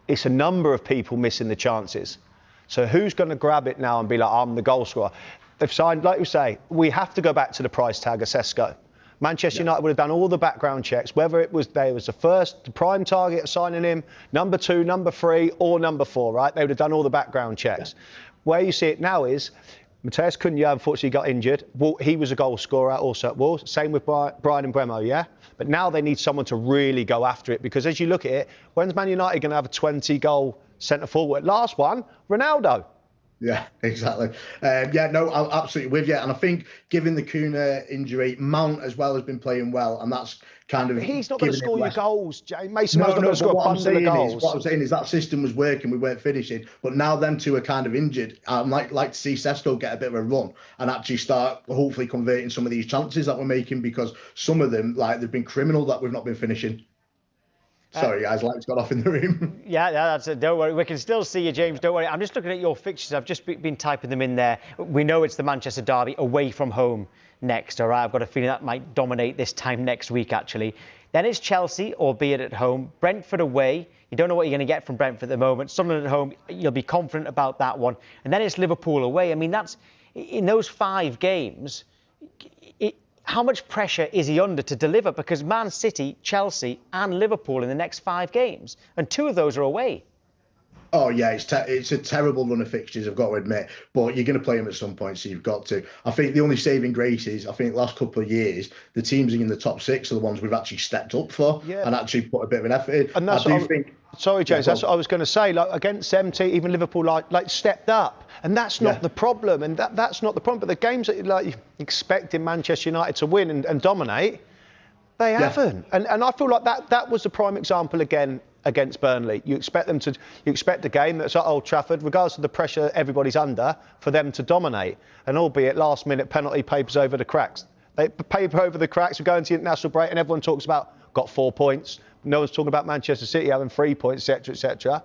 it's a number of people missing the chances. So who's going to grab it now and be like, I'm the goal scorer? They've signed, like you say, we have to go back to the price tag of Sesko. Manchester United would have done all the background checks, whether it was the prime target of signing him, number 2, number 3, or number 4, right? They would have done all the background checks. Yeah. Where you see it now is, Matheus Cunha unfortunately got injured. Well, he was a goal scorer also at Wolves. Same with Brian Mbeumo, yeah? But now they need someone to really go after it, because as you look at it, when's Man United going to have a 20-goal centre forward? Last one, Ronaldo. Yeah, exactly. Yeah, no, I'm absolutely with you. And I think, given the Cunha injury, Mount as well has been playing well, and that's kind of. But he's not going to score your goals, James. Mason Mount's not going to score a bundle of goals. What I'm saying is that system was working, we weren't finishing, but now them two are kind of injured. I'd like to see Sesko get a bit of a run and actually start hopefully converting some of these chances that we're making, because some of them, like, they've been criminal that we've not been finishing. Sorry, guys, lights got off in the room. Yeah, that's it. Don't worry. We can still see you, James. Don't worry. I'm just looking at your fixtures. I've just been typing them in there. We know it's the Manchester derby away from home next, all right? I've got a feeling that might dominate this time next week, actually. Then it's Chelsea, albeit at home. Brentford away. You don't know what you're going to get from Brentford at the moment. Sunderland at home, you'll be confident about that one. And then it's Liverpool away. I mean, that's in those 5 games. How much pressure is he under to deliver? Because Man City, Chelsea and Liverpool in the next 5 games, and 2 of those are away. Oh, yeah, it's a terrible run of fixtures, I've got to admit. But you're going to play them at some point, so you've got to. I think the only saving grace is, I think the last couple of years, the teams in the top 6 are the ones we've actually stepped up for and actually put a bit of an effort in. And that's sorry, James, that's what I was going to say. Like, against MT, even Liverpool like stepped up. And that's not the problem. And that's not the problem. But the games that you expecting Manchester United to win and dominate, they haven't. And I feel like that was the prime example again against Burnley. You expect a game that's at Old Trafford, regardless of the pressure everybody's under, for them to dominate. And albeit last-minute penalty papers over the cracks. They paper over the cracks, we go into the international break, and everyone talks about got 4 points. No one's talking about Manchester City having 3 points, etc., etc.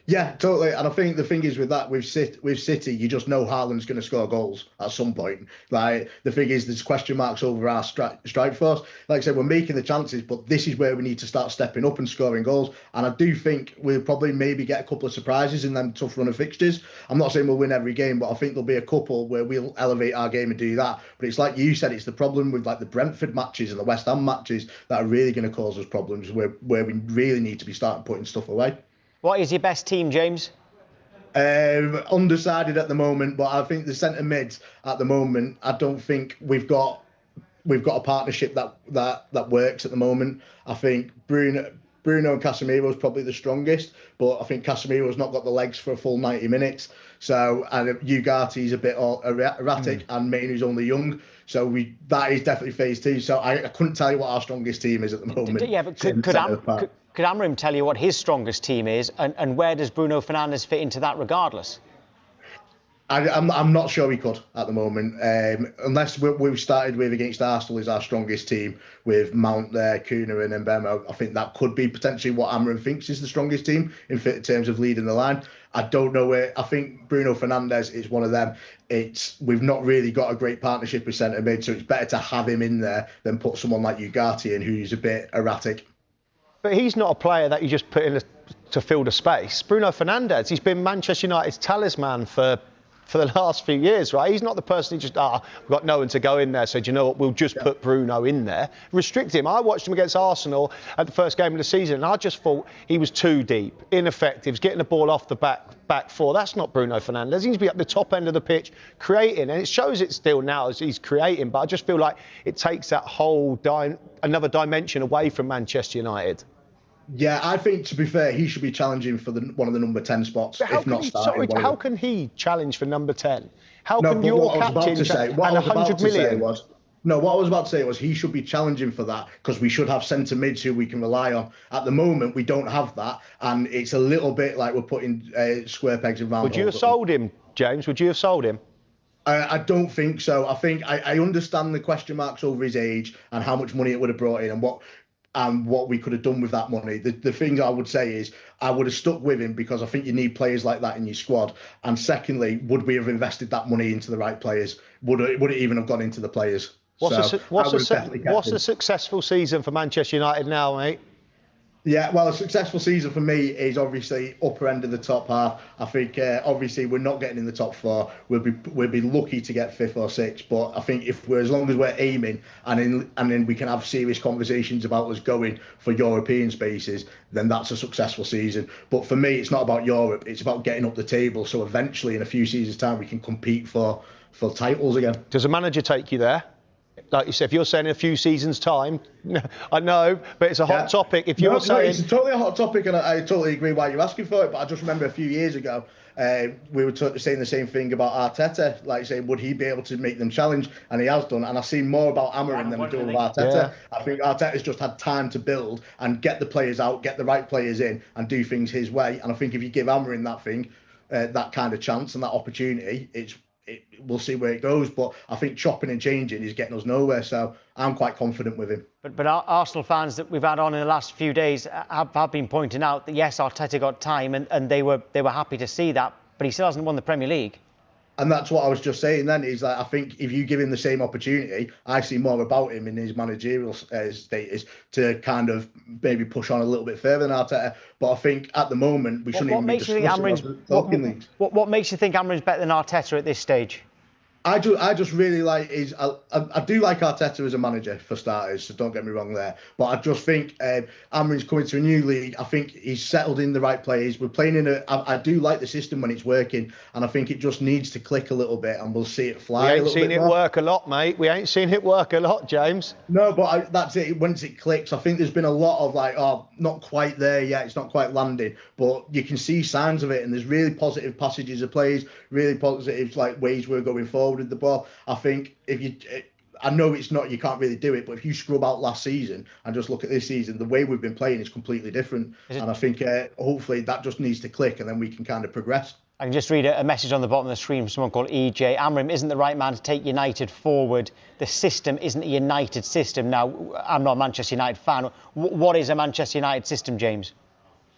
Yeah, totally. And I think the thing is with that, with City, you just know Haaland's going to score goals at some point. Like, the thing is, there's question marks over our strike force. Like I said, we're making the chances, but this is where we need to start stepping up and scoring goals. And I do think we'll probably maybe get a couple of surprises in them tough run of fixtures. I'm not saying we'll win every game, but I think there'll be a couple where we'll elevate our game and do that. But it's like you said, it's the problem with like the Brentford matches and the West Ham matches that are really going to cause us problems, where we really need to be starting putting stuff away. What is your best team, James? Undecided at the moment, but I think the centre mids at the moment, I don't think we've got a partnership that works at the moment. I think Bruno and Casemiro is probably the strongest, but I think Casemiro's not got the legs for a full 90 minutes. So, and Ugati's a bit erratic, and Mainoo's only young. So that is definitely phase 2. So I couldn't tell you what our strongest team is at the moment. Yeah, but could Amorim tell you what his strongest team is, and where does Bruno Fernandes fit into that regardless? I'm not sure he could at the moment, unless we've started with against Arsenal is our strongest team with Mount there, Cunha and Mbeumo. I think that could be potentially what Amorim thinks is the strongest team in terms of leading the line. I don't know where. I think Bruno Fernandes is one of them. We've not really got a great partnership with centre mid, so it's better to have him in there than put someone like Ugati in, who's a bit erratic. But he's not a player that you just put in to fill the space. Bruno Fernandes, he's been Manchester United's talisman for the last few years, right? He's not the person who just, we've got no one to go in there, so do you know what, we'll just put Bruno in there. Restrict him. I watched him against Arsenal at the first game of the season, and I just thought he was too deep, ineffective, getting the ball off the back 4. That's not Bruno Fernandes. He needs to be at the top end of the pitch, creating, and it shows it still now as he's creating, but I just feel like it takes that whole another dimension away from Manchester United. Yeah, I think, to be fair, he should be challenging for one of the number 10 spots, if not starting. How can he challenge for number 10? How can your captain and 100 million? What I was about to say was he should be challenging for that, because we should have centre mids who we can rely on. At the moment, we don't have that, and it's a little bit like we're putting square pegs in round holes. Would you have sold him, James? Would you have sold him? I don't think so. I think I understand the question marks over his age and how much money it would have brought in and what we could have done with that money. The thing I would say is I would have stuck with him, because I think you need players like that in your squad. And secondly, would we have invested that money into the right players? Would it even have gone into the players? What's a successful season for Manchester United now, mate? Yeah, well, a successful season for me is obviously upper end of the top half. I think obviously we're not getting in the top four. We'll be lucky to get fifth or sixth, but I think if we're as long as we're aiming and then we can have serious conversations about us going for European spaces, then that's a successful season. But for me, it's not about Europe. It's about getting up the table. So eventually, in a few seasons' time, we can compete for titles again. Does a manager take you there? Like you said, if you're saying in a few seasons' time, I know, but it's a hot topic. If you're saying it's totally a hot topic, and I totally agree why you're asking for it. But I just remember a few years ago, we were saying the same thing about Arteta, like saying would he be able to make them challenge, and he has done. And I've seen more about Amorim than I do with Arteta. Yeah. I think Arteta's just had time to build and get the players out, get the right players in, and do things his way. And I think if you give Amorim that thing, that kind of chance and that opportunity, we'll see where it goes. But I think chopping and changing is getting us nowhere. So I'm quite confident with him. But our Arsenal fans that we've had on in the last few days have been pointing out that yes, Arteta got time and they were happy to see that, but he still hasn't won the Premier League. And that's what I was just saying then, is that I think if you give him the same opportunity, I see more about him in his managerial status to kind of maybe push on a little bit further than Arteta. But I think at the moment, we shouldn't even be discussing talking leagues. What makes you think Amorim's better than Arteta at this stage? I just really like I do like Arteta as a manager for starters, so don't get me wrong there. But I just think Amorim's coming to a new league. I think he's settled in the right players. We're playing in I do like the system when it's working, and I think it just needs to click a little bit, and we'll see it fly. We ain't seen it work a lot, mate. We ain't seen it work a lot, James. No, but that's it. Once it clicks, I think there's been a lot of not quite there yet. It's not quite landing, but you can see signs of it, and there's really positive passages of plays, really positive ways we're going forward with the ball. I think I know it's not, you can't really do it, but if you scrub out last season and just look at this season, the way we've been playing is completely different. And I think hopefully that just needs to click, and then we can kind of progress. I can just read a message on the bottom of the screen from someone called EJ. Amorim isn't the right man to take United forward. The system isn't a United system. Now, I'm not a Manchester United fan. What is a Manchester United system, James?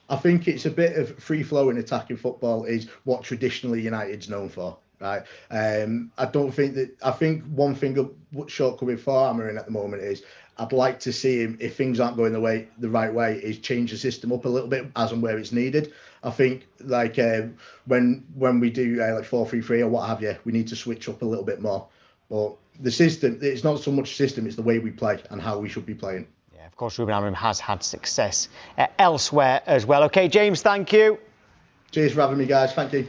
I think it's a bit of free-flowing attacking football is what traditionally United's known for. Right. I think one thing shortcoming for Amorim at the moment is I'd like to see him, if things aren't going the right way, is change the system up a little bit as and where it's needed. I think when we do 4-3-3 or what have you, we need to switch up a little bit more. But the system, it's not so much system, it's the way we play and how we should be playing. Yeah, of course, Ruben Amorim has had success elsewhere as well. OK, James, thank you. Cheers for having me, guys. Thank you.